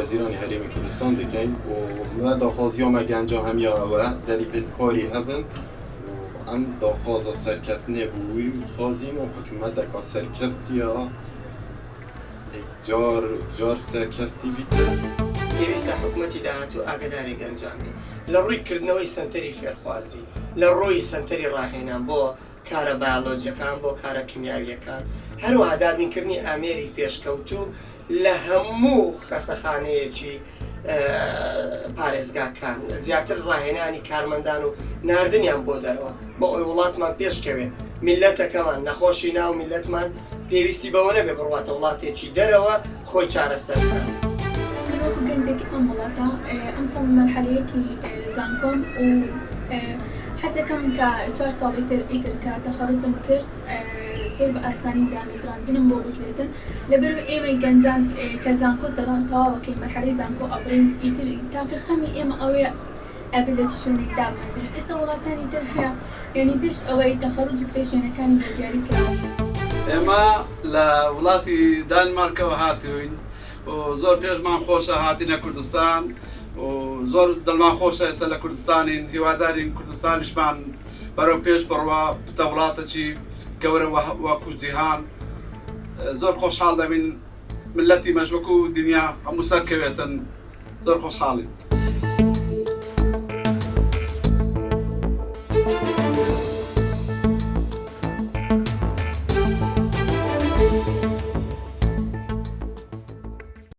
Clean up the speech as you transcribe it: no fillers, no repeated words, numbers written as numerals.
وەزیرانی هەرێمی کوردستان دەکەین و مە داخوازیۆمە گەنجە هەمیە ئەوە دەری پێکاری هەبن ئەم داخوازە سەرکەوتنێ بووی و دخوازین و حکوومەتێکا سەرکەوتیە جار سەرکەوتی بیت. پێویستە حکوومەتی داهاتوو ئاگداری گەنجامی لە ڕووی کردنەوەی سنتەری فێرخوازی لە ڕۆی سنتەری ڕاهێنان بۆ کارە بایۆلۆجیەکان بۆ کارە کیمیاویەکان هەروەها دابینکردنی ئامێری پێشکەوتوو لە هەموو خەستەخانەیەکی پارێزگاکان زیاتر ڕاهێنانی کارمەندان و ناردنیان بۆ دەرەوە بۆ ئەوی وڵاتمان پێشکەوێت میلەتەکەمان نەخۆشی ناو میلەتمان پێویستی بەوە نەبێ بڕواتە وڵاتێکی دەرەوە خۆی چارەسەرکەن. وەکو گەنجێکی ئەم وڵاتە ئەم ساڵ مەرحەلەیەکی زانکۆم و حەزەکەم کە 4 ساڵی ئیتر کە تەخەڕوجم کرد زۆر بە ئاسانی دامەزراندنم بۆ بکرێتن لەبەر ئێمەی گەنجان کە زانکۆ دەڕان تەواوەکەی مەرحەلەی زانکۆ ئەبڕین ئیتر تاکە خەمی ئێمە ئەوەیە ئەبێ لە شوێنێک دامەزرێن ئێستا وڵاتانی تر هەیە یعنی پێش ئەوەی تەخەڕوج بکرێت شوێنەکانی بۆ دیاری کراوە. ئێمە لە وڵاتی دانمارکەوە هاتوین و زۆر پێشمان خۆشە هاتینە کوردستان و زۆر دڵمان خۆشە ئێستا لە کوردستانین هیوادارین کوردستانیشمان بەرەو پێش بڕوا بتە وڵاتێکی گەورە وەکو جیهان زۆر خۆشحاڵ دەبین ملەتی مەش وەکو دنیا هەموو سەرکەوێتن زۆر خۆشحاڵین.